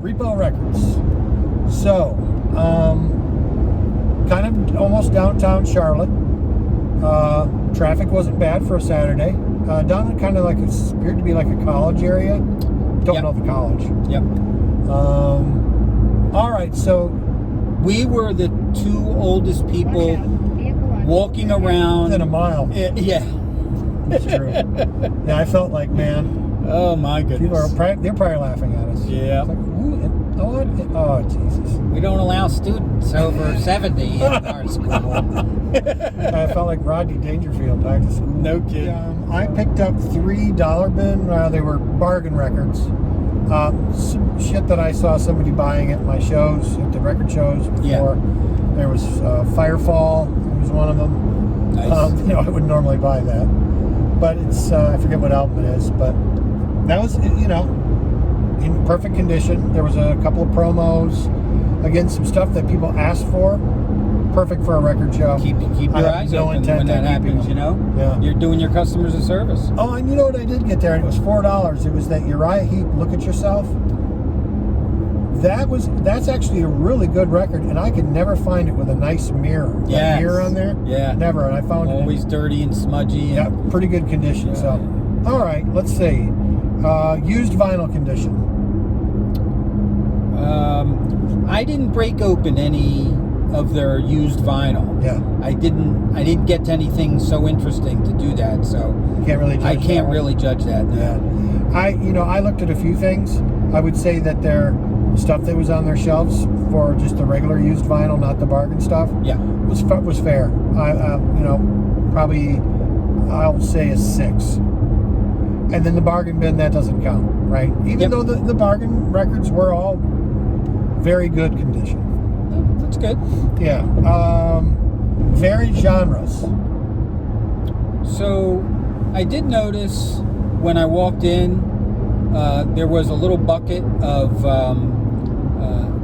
Repo Records. So, kind of almost downtown Charlotte. Traffic wasn't bad for a Saturday. Down in kind of like, it appeared to be like a college area. Don't know the college. Yep. All right, so we were the two oldest people walking around. within a mile. Yeah. It's true. Yeah, I felt like, man. Oh my goodness. People are they're probably laughing at us. Yeah. It's like, oh, Jesus. We don't allow students over 70 in our school. I felt like Rodney Dangerfield back to school. No kidding. I picked up $3 bin. They were bargain records. Some shit that I saw somebody buying at my shows, at the record shows before. Yeah. There was Firefall. It was one of them. Nice. I wouldn't normally buy that, but it's I forget what album it is, but that was in perfect condition. There was a couple of promos, again some stuff that people asked for. Perfect for a record show. Keep your eyes open when that happens. Yeah. You're doing your customers a service. Oh, and you know what I did get there, and it was $4. It was that Uriah Heep "Look at Yourself." That's actually a really good record, and I could never find it with a nice mirror. Yeah. Mirror on there. Yeah. Never, and I found Always dirty and smudgy. Yeah, pretty good condition. Yeah. So, all right, let's see. Used vinyl condition. I didn't break open any of their used vinyl. Yeah. I didn't get to anything so interesting to do that, so Can't really. Judge I can't that really judge that. No. Yeah. I looked at a few things. I would say that their stuff that was on their shelves for just the regular used vinyl, not the bargain stuff, Yeah. was fair. Probably I'll say a 6. And then the bargain bin, that doesn't count, right? Even though the bargain records were all very good condition. Oh, that's good. Yeah. Varied genres. So I did notice when I walked in, there was a little bucket of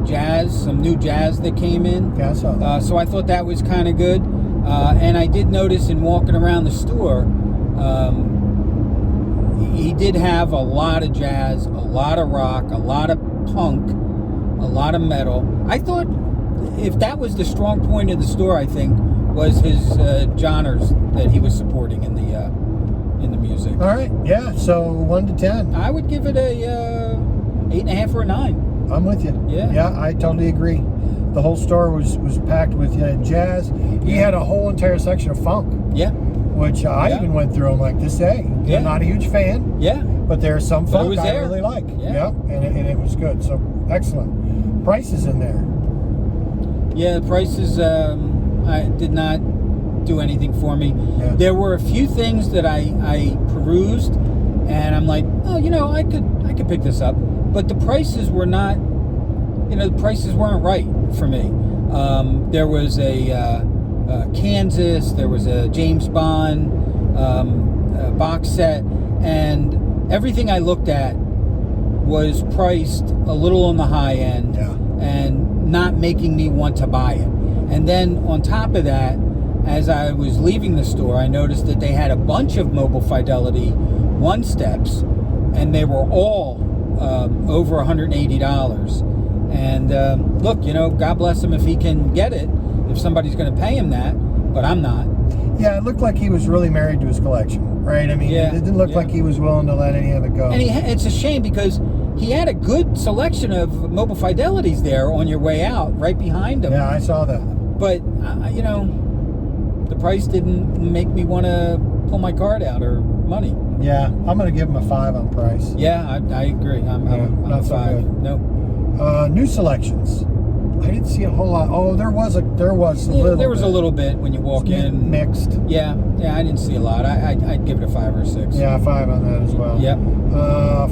jazz, some new jazz that came in. Yeah, I saw that. So I thought that was kind of good. And I did notice in walking around the store, he did have a lot of jazz, a lot of rock, a lot of punk, a lot of metal. I thought if that was the strong point of the store, I think, was his genres that he was supporting in the music. All right. Yeah. So 1 to 10. I would give it a 8.5 or a 9. I'm with you. Yeah. Yeah, I totally agree. The whole store was packed with jazz. He had a whole entire section of funk. Yeah. Which I even went through. I'm like, I'm not a huge fan. Yeah. But there's some But it funk was I there. really like. Yeah. And it was good. So excellent. Prices in there. Yeah, the prices I did not do anything for me. Yeah. There were a few things that I perused, and I'm like, oh, I could pick this up, but the prices were not. The prices weren't right for me. There was a Kansas, there was a James Bond box set, and everything I looked at was priced a little on the high end, and not making me want to buy it. And then on top of that, as I was leaving the store, I noticed that they had a bunch of Mobile Fidelity one steps, and they were all over $180. And look, God bless him if he can get it, if somebody's going to pay him that, but I'm not. Yeah, it looked like he was really married to his collection, right? I mean, it didn't look like he was willing to let any of it go. And it's a shame because he had a good selection of Mobile Fidelities there on your way out, right behind him. Yeah, I saw that. But, the price didn't make me want to pull my card out or money. Yeah, I'm going to give him a 5 on price. Yeah, I agree. I'm not a so 5. good. Nope. New selections. I didn't see a whole lot. Oh, there was a little. There was a little bit when you walk in. Mixed. Yeah, I didn't see a lot. I'd give it a 5 or 6. Yeah, 5 on that as well. Yep.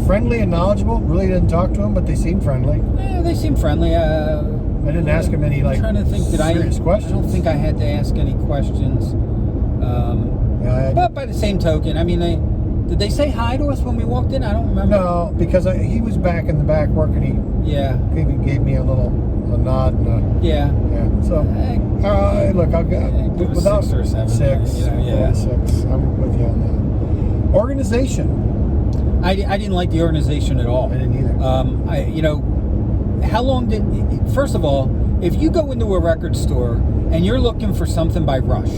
Friendly and knowledgeable. Really didn't talk to him, but they seemed friendly. Yeah, they seem friendly. I didn't ask him any I'm trying to think. serious questions. I don't think I had to ask any questions. But by the same token, I mean, did they say hi to us when we walked in? I don't remember. No, because he was back in the back working. He gave me a nod. And yeah. So, look, I'll give it a 6 or 7. 6. 6. I'm with you on that. Organization. I didn't like the organization at all. I didn't either. how long did? First of all, if you go into a record store and you're looking for something by Rush,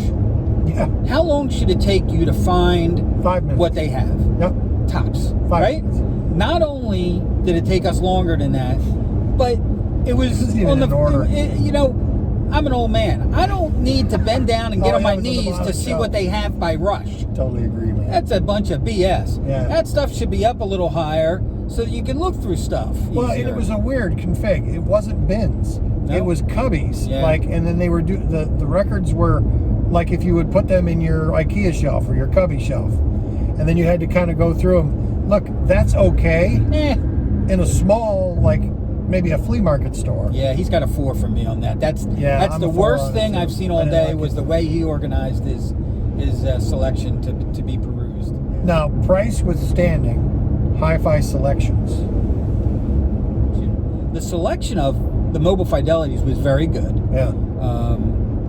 Yeah. how long should it take you to find 5 minutes. what they have? Yep. Tops, 5 right? minutes. Not only did it take us longer than that, but it was This isn't even in order. I'm an old man. I don't need to bend down and get Oh, on my yeah, it was on the knees bottom to see shelf. what they have by Rush. Totally agree, man. That's a bunch of BS. Yeah. That stuff should be up a little higher so that you can look through stuff. Well, and easier. it was a weird config. It wasn't bins. No. It was cubbies. Yeah. Like, and then they were the records were like if you would put them in your IKEA shelf or your cubby shelf, and then you had to kind of go through them. Look, that's okay in a small, like maybe a flea market store. Yeah, he's got a 4 from me on that. That's I'm the a 4 worst on it, thing too. I've seen I all didn't day like was it. the way he organized his selection to be perused. Now, price withstanding hi-fi selections. The selection of the mobile fidelities was very good. Yeah.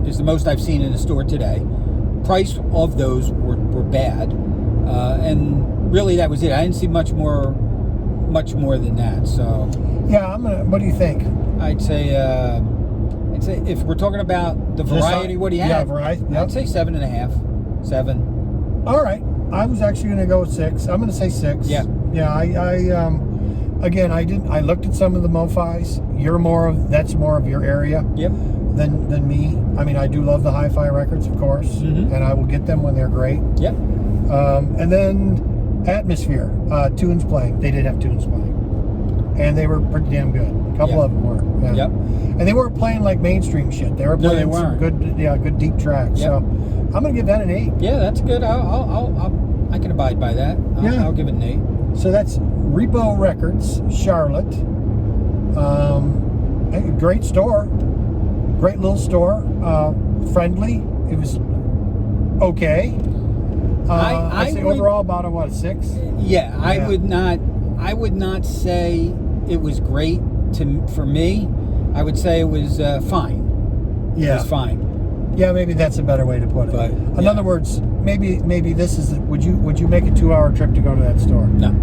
Is the most I've seen in a store today. Price of those were bad, and really that was it. I didn't see much more than that. So Yeah, what do you think? I'd say if we're talking about the variety, what do you have? Yeah, variety. Yep. I'd say 7.5, 7. All right. I was actually going to go with 6. I'm going to say 6. Yeah. Yeah. Again, I looked at some of the MoFis. That's more of your area. Yep. Than me. I mean, I do love the hi-fi records, of course, Mhm. and I will get them when they're great. Yep. And then Atmosphere, tunes playing. They did have tunes playing, and they were pretty damn good. A couple Yep. of them were. Yeah. Yep. And they weren't playing like mainstream shit. They were No, they playing some weren't. good deep tracks. Yep. So I'm gonna give that an 8. Yeah, that's good. I can abide by that. Yeah. I'll give it an 8. So that's Repo Records, Charlotte. Great store. Great little store. Friendly. It was okay. I'd say overall about a 6? Yeah, I Yeah. would not say it was great for me. I would say it was fine. Yeah. It was fine. Yeah, maybe that's a better way to put it. But, in yeah. other words, maybe this is would you make a 2-hour trip to go to that store? No.